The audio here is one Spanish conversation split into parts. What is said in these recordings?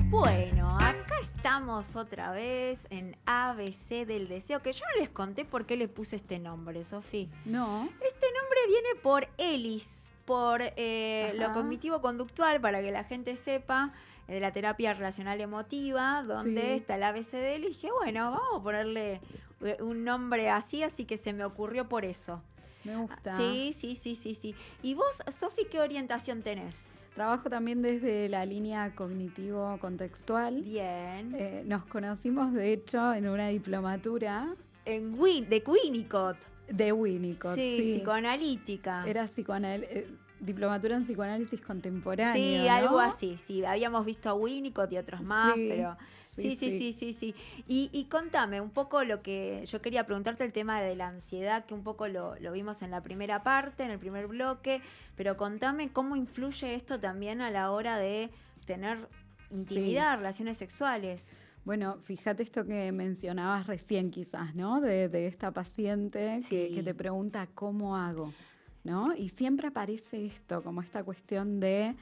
Bueno, acá estamos otra vez en ABC del deseo, que yo no les conté por qué le puse este nombre, Sofi. No. Este nombre viene por ELIS, por lo Ajá. cognitivo-conductual, para que la gente sepa, de la terapia relacional emotiva, donde Sí. está el ABC de ELIS. Dije, bueno, vamos a ponerle un nombre así que se me ocurrió por eso. Me gusta. Sí. ¿Y vos, Sofi, qué orientación tenés? Trabajo también desde la línea cognitivo-contextual. Bien. Nos conocimos, de hecho, en una diplomatura De Winnicott. de Winnicott, Sí, sí. psicoanalítica. Era diplomatura en psicoanálisis Sí, contemporáneo, algo ¿no? así, sí. Habíamos visto a Winnicott y otros más, Sí, pero sí, sí. sí. Y contame un poco lo que yo quería preguntarte, el tema de la ansiedad, que un poco lo vimos en la primera parte, en el primer bloque, pero contame cómo influye esto también a la hora de tener Sí. intimidad, relaciones sexuales. Bueno, fíjate esto que mencionabas recién quizás, ¿no? De esta paciente que te Sí, pregunta cómo hago, ¿no? Y siempre aparece esto, como esta cuestión de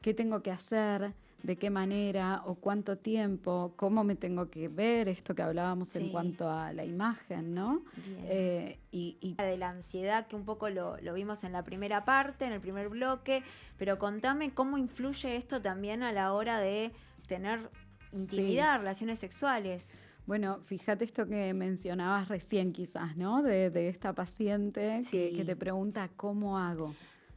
qué tengo que hacer, de qué manera o cuánto tiempo, cómo me tengo que ver, esto que hablábamos en sí, cuanto a la imagen, ¿no? bien. Y De la ansiedad, que un poco lo vimos en la primera parte, en el primer bloque, pero contame cómo influye esto también a la hora de tener sí. intimidad, relaciones sexuales. Bueno, fíjate esto que mencionabas recién quizás, ¿no? De esta paciente que te Sí, pregunta cómo hago,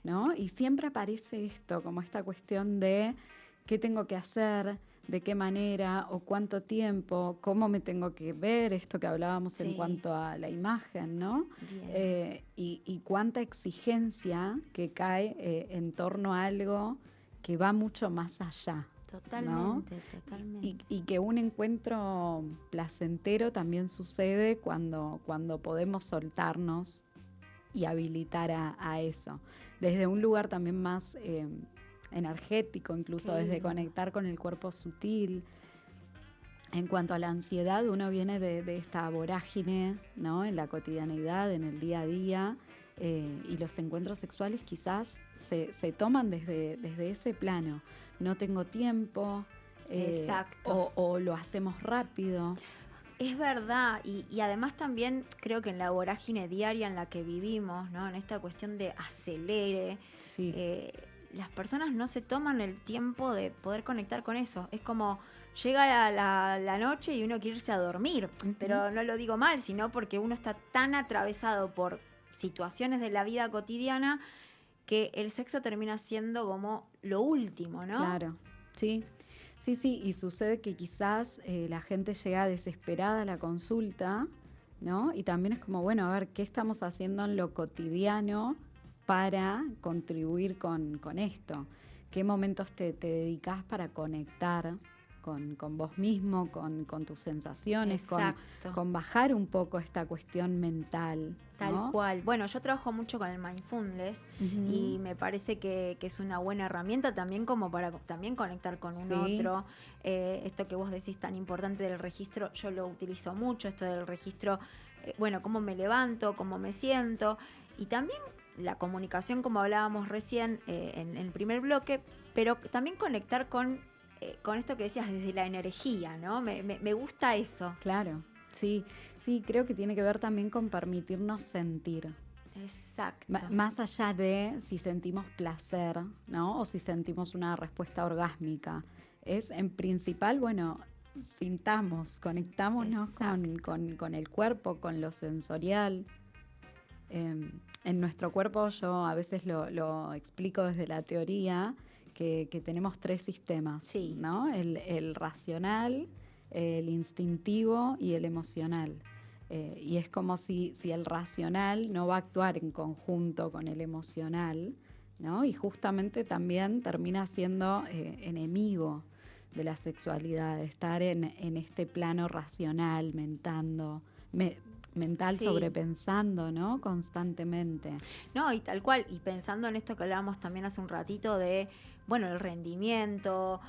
¿no? Y siempre aparece esto, como esta cuestión de qué tengo que hacer, de qué manera o cuánto tiempo, cómo me tengo que ver, esto que hablábamos en sí, cuanto a la imagen, ¿no? bien, Y cuánta exigencia que cae en torno a algo que va mucho más allá, ¿no? Y que un encuentro placentero también sucede cuando podemos soltarnos y habilitar a eso. Desde un lugar también más energético, incluso qué desde lindo. conectar con el cuerpo sutil. En cuanto a la ansiedad, uno viene de esta vorágine, ¿no? En la cotidianeidad, en el día a día, y los encuentros sexuales quizás se toman desde ese plano. No tengo tiempo, Exacto. o lo hacemos rápido. Es verdad, y además también creo que en la vorágine diaria en la que vivimos, ¿no? En esta cuestión de acelere, Sí, eh, las personas no se toman el tiempo de poder conectar con eso. Es como llega la noche y uno quiere irse a dormir, ujú, pero no lo digo mal, sino porque uno está tan atravesado por situaciones de la vida cotidiana que el sexo termina siendo como lo último, ¿no? claro, sí. Sí, y sucede que quizás la gente llega desesperada a la consulta, ¿no? Y también es como, bueno, a ver, ¿qué estamos haciendo en lo cotidiano para contribuir con esto? ¿Qué momentos te dedicas para conectar con vos mismo, con tus sensaciones, Exacto. con bajar un poco esta cuestión mental, Tal ¿no? cual. Bueno, yo trabajo mucho con el mindfulness Ujú, y me parece que es una buena herramienta también como para también conectar con un sí, otro. Esto que vos decís tan importante del registro, yo lo utilizo mucho, esto del registro, bueno, cómo me levanto, cómo me siento. Y también la comunicación, como hablábamos recién en el primer bloque, pero también conectar con esto que decías desde la energía, ¿no? Me gusta eso. claro. Sí, creo que tiene que ver también con permitirnos sentir. Exacto. Más allá de si sentimos placer, ¿no? O si sentimos una respuesta orgásmica. Es en principal, bueno, sintamos, Sí, conectámonos exacto. con el cuerpo, con lo sensorial. En nuestro cuerpo yo a veces lo explico desde la teoría, que tenemos tres sistemas, Sí, ¿no? El racional, el instintivo y el emocional. Y es como si el racional no va a actuar en conjunto con el emocional, ¿no? Y justamente también termina siendo enemigo de la sexualidad, de estar en este plano racional, mental sí. sobrepensando, ¿no? Constantemente. No, y tal cual, y pensando en esto que hablábamos también hace un ratito de, bueno, el rendimiento,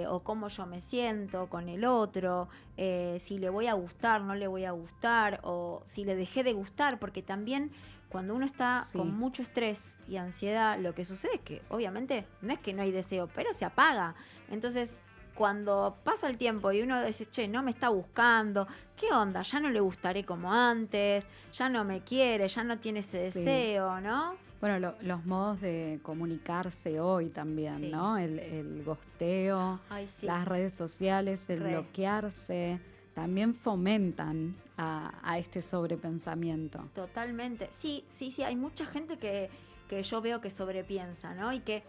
o cómo yo me siento con el otro, si le voy a gustar, no le voy a gustar, o si le dejé de gustar, porque también cuando uno está con Sí, mucho estrés y ansiedad, lo que sucede es que obviamente no es que no hay deseo, pero se apaga. Entonces, cuando pasa el tiempo y uno dice, che, no me está buscando, ¿qué onda? Ya no le gustaré como antes, ya no me quiere, ya no tiene ese deseo, ¿no? Bueno, los modos de comunicarse hoy también, ¿no? El gosteo, las redes sociales, el bloquearse, también fomentan a este sobrepensamiento. Totalmente. Sí, hay mucha gente que yo veo que sobrepiensa, ¿no? Y que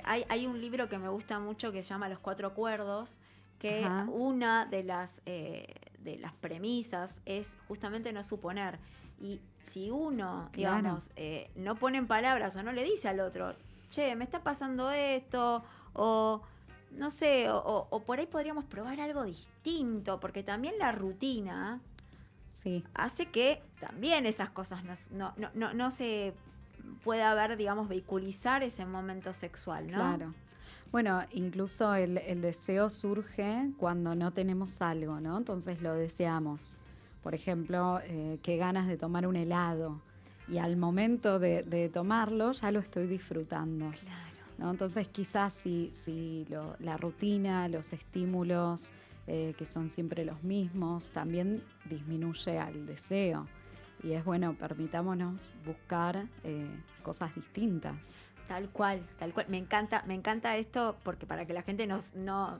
hay un libro que me gusta mucho que se llama Los Cuatro Acuerdos, que una de las premisas es justamente no suponer. Y si uno, digamos, no pone en palabras o no le dice al otro, che, me está pasando esto, o no sé, o por ahí podríamos probar algo distinto, porque también la rutina hace que también esas cosas no se pueda ver, digamos, vehiculizar ese momento sexual, ¿no? Claro. Bueno, incluso el deseo surge cuando no tenemos algo, ¿no? Entonces lo deseamos. Por ejemplo, qué ganas de tomar un helado. Y al momento de tomarlo ya lo estoy disfrutando. Claro. ¿No? Entonces quizás si la rutina, los estímulos que son siempre los mismos, también disminuye al deseo. Y es bueno, permitámonos buscar cosas distintas. Tal cual. Me encanta esto porque para que la gente no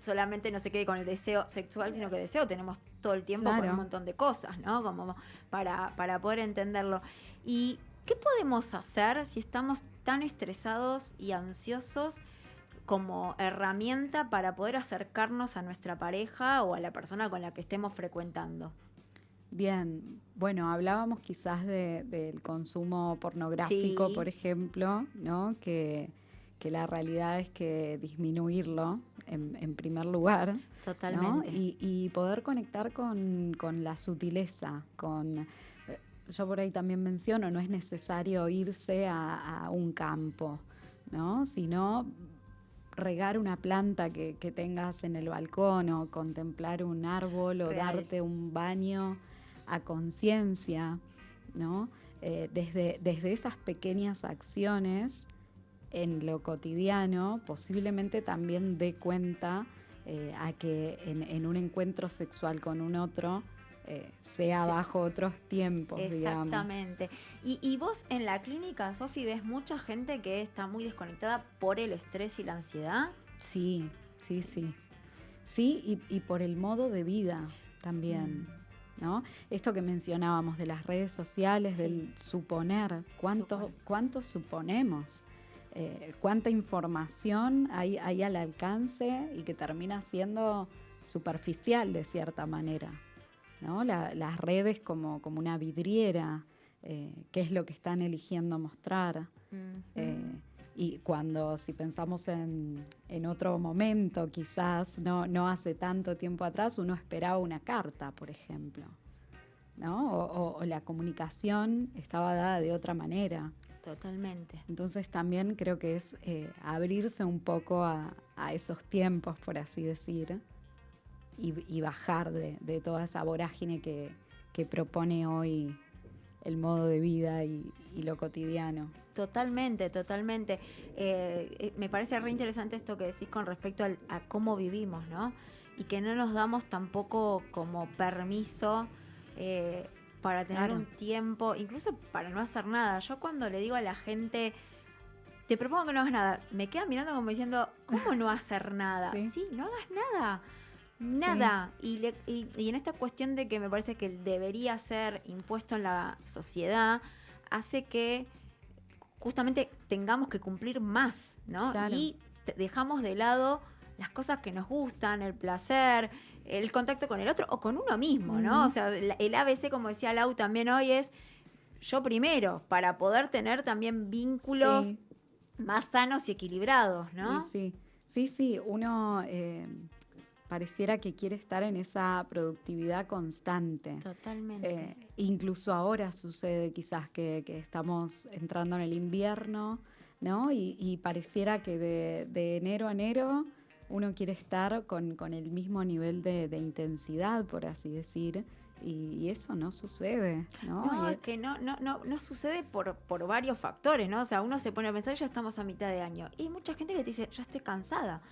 solamente no se quede con el deseo sexual, sino que deseo tenemos todo el tiempo con un montón de cosas, ¿no? Como para poder entenderlo. ¿Y qué podemos hacer si estamos tan estresados y ansiosos como herramienta para poder acercarnos a nuestra pareja o a la persona con la que estemos frecuentando? Bien, bueno, hablábamos quizás del consumo pornográfico, por ejemplo, ¿no? Que la realidad es que disminuirlo en primer lugar. Totalmente. ¿No? Y poder conectar con la sutileza, yo por ahí también menciono, no es necesario irse a un campo, ¿no? Sino regar una planta que tengas en el balcón o contemplar un árbol o darte un baño a conciencia, ¿no? Desde esas pequeñas acciones en lo cotidiano, posiblemente también dé cuenta a que en un encuentro sexual con un otro sea bajo otros tiempos, digamos. Exactamente. Y vos en la clínica, Sofi, ¿ves mucha gente que está muy desconectada por el estrés y la ansiedad? Sí. Sí, y por el modo de vida también, ¿no? Esto que mencionábamos de las redes sociales, del suponer, ¿cuánto suponemos? Cuánta información hay al alcance y que termina siendo superficial de cierta manera, ¿no? Las redes como una vidriera, qué es lo que están eligiendo mostrar. Y si pensamos en otro momento, quizás no hace tanto tiempo atrás, uno esperaba una carta, por ejemplo, ¿no? O la comunicación estaba dada de otra manera. Totalmente. Entonces también creo que es abrirse un poco a esos tiempos, por así decir, y bajar de toda esa vorágine que propone hoy el modo de vida y lo cotidiano. Totalmente. Me parece re interesante esto que decís con respecto a cómo vivimos, ¿no? Y que no nos damos tampoco como permiso para tener un tiempo, incluso para no hacer nada. Yo cuando le digo a la gente, te propongo que no hagas nada, me quedan mirando como diciendo, ¿cómo no hacer nada? Sí, no hagas nada. Nada. Sí. Y en esta cuestión de que me parece que debería ser impuesto en la sociedad, hace que justamente tengamos que cumplir más, ¿no? Claro. Y dejamos de lado las cosas que nos gustan, el placer, el contacto con el otro o con uno mismo, ¿no? O sea, el ABC, como decía Lau también hoy, es yo primero, para poder tener también vínculos más sanos y equilibrados, ¿no? Sí, uno pareciera que quiere estar en esa productividad constante. Totalmente. Incluso ahora sucede quizás que estamos entrando en el invierno, ¿no? Y pareciera que de enero a enero uno quiere estar con el mismo nivel de intensidad, por así decir, y eso no sucede, ¿no? No, es que no sucede por varios factores, ¿no? O sea, uno se pone a pensar, ya estamos a mitad de año, y hay mucha gente que te dice, ya estoy cansada.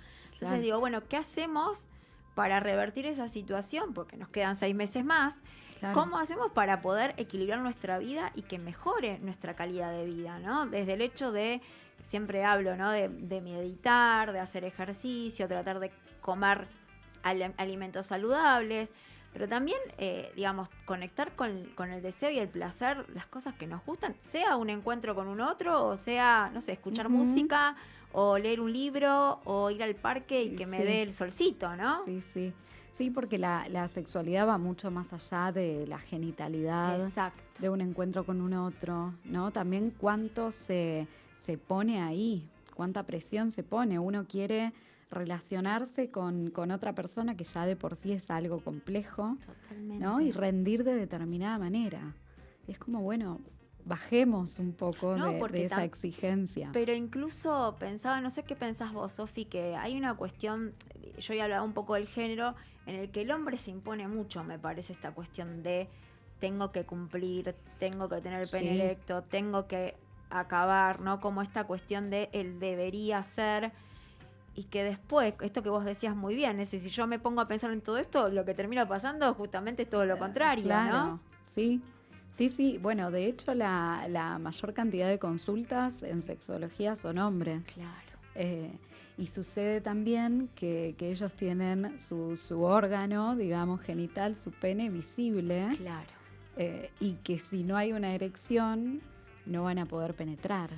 Entonces digo, bueno, ¿qué hacemos para revertir esa situación? Porque nos quedan 6 meses más. Claro. ¿Cómo hacemos para poder equilibrar nuestra vida y que mejore nuestra calidad de vida, ¿no? Desde el hecho de, siempre hablo, ¿no? De meditar, de hacer ejercicio, tratar de comer alimentos saludables, pero también, digamos, conectar con el deseo y el placer, las cosas que nos gustan, sea un encuentro con un otro, o sea, no sé, escuchar música, o leer un libro, o ir al parque y que me dé el solcito, ¿no? Sí, sí. Sí, porque la sexualidad va mucho más allá de la genitalidad, de un encuentro con un otro, ¿no? También cuánto se pone ahí, cuánta presión se pone. Uno quiere relacionarse con otra persona que ya de por sí es algo complejo. Totalmente. ¿No? Y rendir de determinada manera. Es como, bueno, bajemos un poco de esa exigencia. Pero incluso pensaba, no sé qué pensás vos, Sofi, que hay una cuestión, yo ya hablaba un poco del género, en el que el hombre se impone mucho, me parece, esta cuestión de tengo que cumplir, tengo que tener el pene erecto, tengo que acabar, ¿no? Como esta cuestión de el debería ser, y que después, esto que vos decías muy bien, es decir, si yo me pongo a pensar en todo esto, lo que termina pasando justamente es todo lo contrario, claro, ¿no? Sí. Sí, bueno, de hecho la mayor cantidad de consultas en sexología son hombres. Claro. Y sucede también que ellos tienen su órgano, digamos, genital, su pene visible. Claro. Y que si no hay una erección, no van a poder penetrar.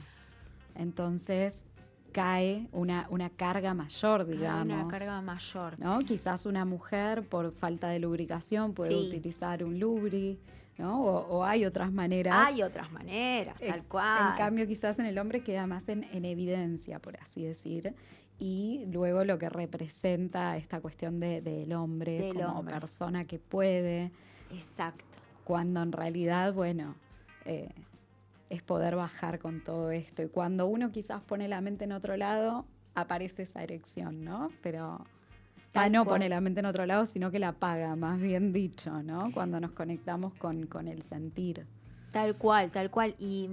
Entonces cae una carga mayor, digamos. Una carga mayor. ¿No? Quizás una mujer, por falta de lubricación, puede utilizar un lubri, ¿no? O hay otras maneras. Hay otras maneras, tal cual. En cambio, quizás en el hombre queda más en evidencia, por así decir. Y luego lo que representa esta cuestión del hombre como persona que puede. Exacto. Cuando en realidad, bueno, es poder bajar con todo esto. Y cuando uno quizás pone la mente en otro lado, aparece esa erección, ¿no? Pero no pone la mente en otro lado, sino que la apaga, más bien dicho, ¿no? Cuando nos conectamos con el sentir. Tal cual, tal cual. Y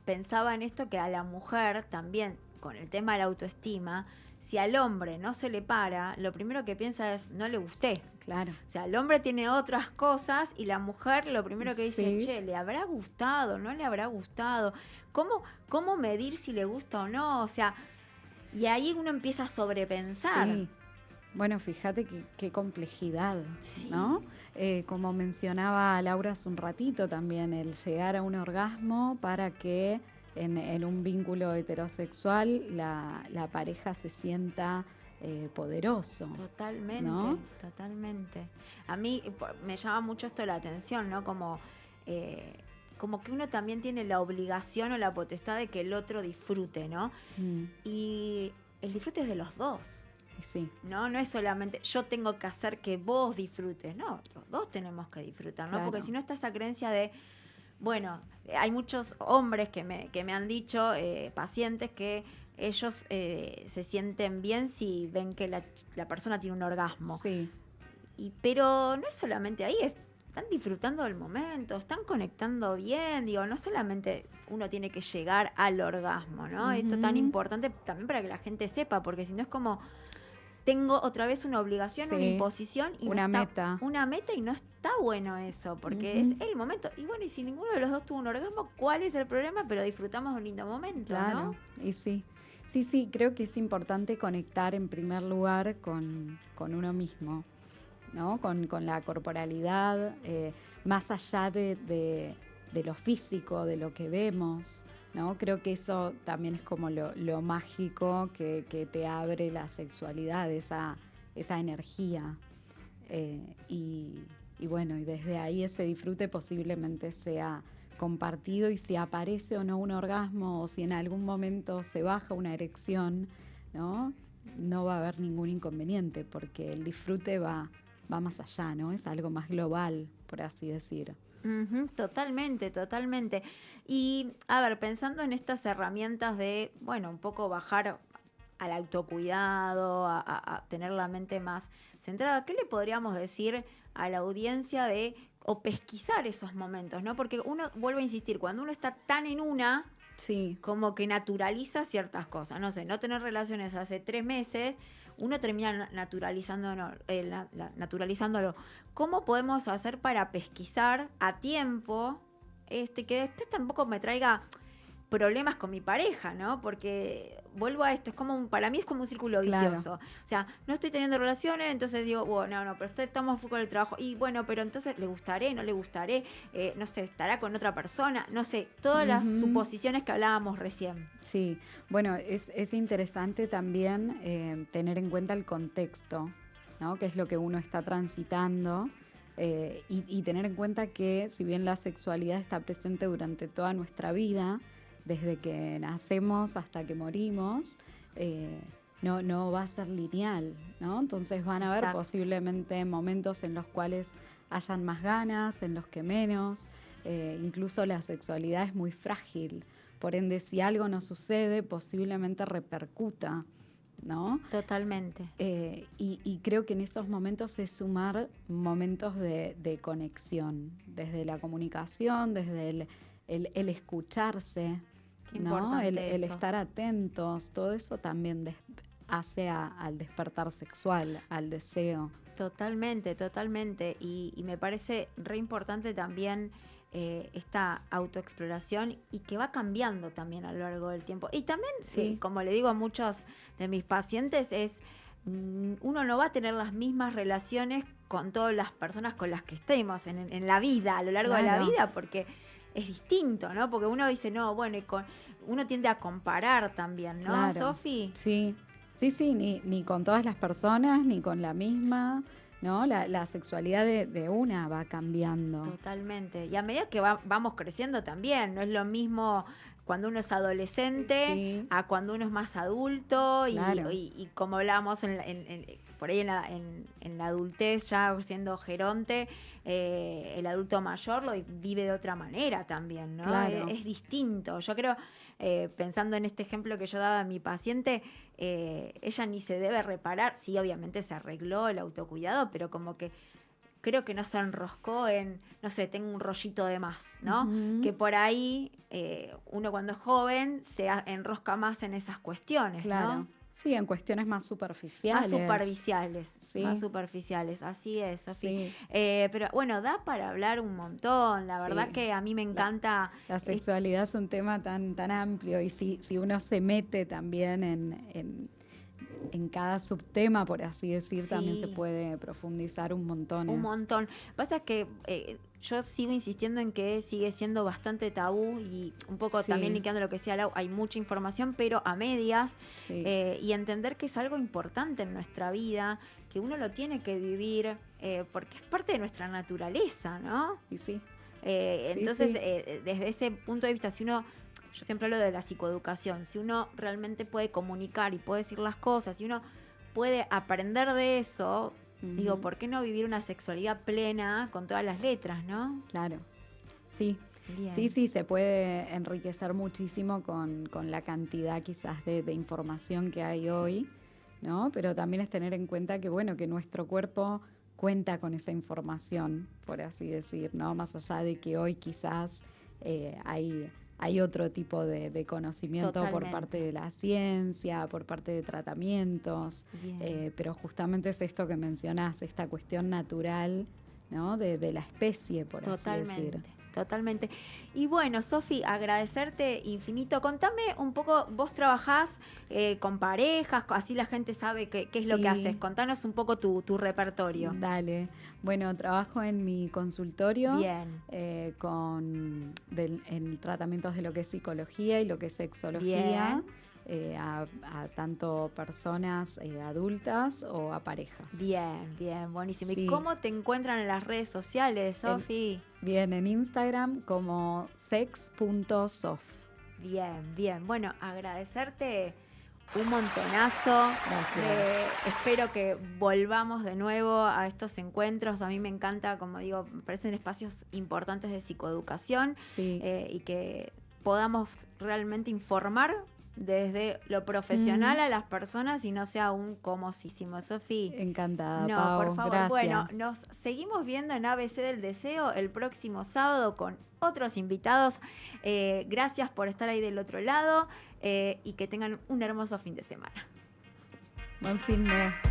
pensaba en esto, que a la mujer también, con el tema de la autoestima, si al hombre no se le para, lo primero que piensa es, no le gusté. Claro. O sea, el hombre tiene otras cosas y la mujer lo primero que dice, che, ¿le habrá gustado? ¿No le habrá gustado? ¿Cómo medir si le gusta o no? O sea, y ahí uno empieza a sobrepensar. Sí. Bueno, fíjate qué complejidad, ¿no? Como mencionaba Laura hace un ratito también, el llegar a un orgasmo para que en un vínculo heterosexual la pareja se sienta poderoso. Totalmente, ¿no? Totalmente. A mí me llama mucho esto la atención, ¿no? Como que uno también tiene la obligación o la potestad de que el otro disfrute, ¿no? Y el disfrute es de los dos. Sí. No es solamente yo tengo que hacer que vos disfrutes, no, los dos tenemos que disfrutar, ¿no? Porque si no está esa creencia de, bueno, hay muchos hombres que me han dicho, pacientes, que ellos se sienten bien si ven que la persona tiene un orgasmo. Sí. Pero no es solamente ahí, están disfrutando del momento, están conectando bien, digo, no solamente uno tiene que llegar al orgasmo, ¿no? Esto tan importante también para que la gente sepa, porque si no es como tengo otra vez una obligación, una imposición y una meta. Una meta, y no está bueno eso, porque es el momento. Y bueno, y si ninguno de los dos tuvo un orgasmo, ¿cuál es el problema? Pero disfrutamos de un lindo momento, claro, ¿no? Y sí, creo que es importante conectar en primer lugar con uno mismo, ¿no? Con la corporalidad, más allá de lo físico, de lo que vemos, ¿no? Creo que eso también es como lo mágico que te abre la sexualidad, esa energía. Y bueno, y desde ahí ese disfrute posiblemente sea compartido, y si aparece o no un orgasmo, o si en algún momento se baja una erección, ¿no? No va a haber ningún inconveniente, porque el disfrute va más allá, ¿no? Es algo más global, por así decir. Totalmente. Y, a ver, pensando en estas herramientas de, bueno, un poco bajar al autocuidado, a tener la mente más centrada, ¿qué le podríamos decir a la audiencia o pesquisar esos momentos, ¿no? Porque uno, vuelve a insistir, cuando uno está tan en una, como que naturaliza ciertas cosas. No sé, no tener relaciones hace 3 meses, uno termina naturalizándolo. ¿Cómo podemos hacer para pesquisar a tiempo esto y que después tampoco me traiga problemas con mi pareja, ¿no? Porque vuelvo a esto, para mí es como un círculo vicioso. O sea, no estoy teniendo relaciones, entonces digo, bueno, no, pero estamos full con el trabajo. Y bueno, pero entonces le gustaré, no le gustaré, no sé, estará con otra persona, no sé, todas las suposiciones que hablábamos recién. Sí, bueno, es interesante también tener en cuenta el contexto, ¿no? Que es lo que uno está transitando. Y tener en cuenta que si bien la sexualidad está presente durante toda nuestra vida, desde que nacemos hasta que morimos, no va a ser lineal, ¿no? Entonces van a haber posiblemente momentos en los cuales hayan más ganas, en los que menos. Incluso la sexualidad es muy frágil. Por ende, si algo nos sucede, posiblemente repercuta, ¿no? Totalmente. Y creo que en esos momentos es sumar momentos de conexión, desde la comunicación, desde el escucharse, ¿no? El estar atentos, todo eso también hace al despertar sexual, al deseo. Totalmente, totalmente. Y me parece re importante también esta autoexploración y que va cambiando también a lo largo del tiempo. Y también, como le digo a muchos de mis pacientes, uno no va a tener las mismas relaciones con todas las personas con las que estemos en la vida, a lo largo de la vida, porque es distinto, ¿no? Porque uno dice, no, bueno, uno tiende a comparar también, ¿no, Sofi? Sí, ni con todas las personas, ni con la misma, ¿no? La sexualidad de una va cambiando. Totalmente. Y a medida que vamos creciendo también, no es lo mismo cuando uno es adolescente a cuando uno es más adulto y como hablábamos por ahí en la adultez, ya siendo geronte, el adulto mayor lo vive de otra manera también, ¿no? Claro. Es distinto. Yo creo, pensando en este ejemplo que yo daba a mi paciente, ella ni se debe reparar, sí, obviamente se arregló el autocuidado, pero como que creo que no se enroscó en, no sé, tengo un rollito de más, ¿no? Que por ahí uno cuando es joven se enrosca más en esas cuestiones, ¿no? Sí, en cuestiones más superficiales. Más superficiales, así es, Sofi. Pero bueno, da para hablar un montón, la verdad que a mí me encanta. La sexualidad es un tema tan amplio y si uno se mete también en cada subtema, por así decir, también se puede profundizar un montón. Un montón. Pasa es que yo sigo insistiendo en que sigue siendo bastante tabú y un poco también linkeando lo que decía Lau, hay mucha información, pero a medias, y entender que es algo importante en nuestra vida, que uno lo tiene que vivir, porque es parte de nuestra naturaleza, ¿no? Entonces, desde ese punto de vista, yo siempre hablo de la psicoeducación, si uno realmente puede comunicar y puede decir las cosas, si uno puede aprender de eso, digo, ¿por qué no vivir una sexualidad plena con todas las letras, no? Claro, sí. Bien. Sí, se puede enriquecer muchísimo con la cantidad quizás de información que hay hoy, ¿no? Pero también es tener en cuenta que, bueno, que nuestro cuerpo cuenta con esa información, por así decir, ¿no? Más allá de que hoy quizás hay otro tipo de conocimiento por parte de la ciencia, por parte de tratamientos, pero justamente es esto que mencionás, esta cuestión natural, ¿no? de la especie, por así decir. Totalmente. Y bueno, Sofi, agradecerte infinito. Contame un poco, vos trabajás con parejas, así la gente sabe qué es lo que haces. Contanos un poco tu repertorio. Dale. Bueno, trabajo en mi consultorio en tratamientos de lo que es psicología y lo que es sexología. A tanto personas adultas o a parejas. Bien, buenísimo. ¿Y cómo te encuentran en las redes sociales, Sofi? En Instagram como sex.sof. Bien. Bueno, agradecerte un montonazo. Gracias. Espero que volvamos de nuevo a estos encuentros. A mí me encanta, como digo, me parecen espacios importantes de psicoeducación y que podamos realmente informar desde lo profesional a las personas y no sea un comosísimo. Sofi. Encantada, No, Pau, por favor. gracias. Bueno, nos seguimos viendo en ABC del Deseo el próximo sábado con otros invitados. Gracias por estar ahí del otro lado y que tengan un hermoso fin de semana. Buen fin de...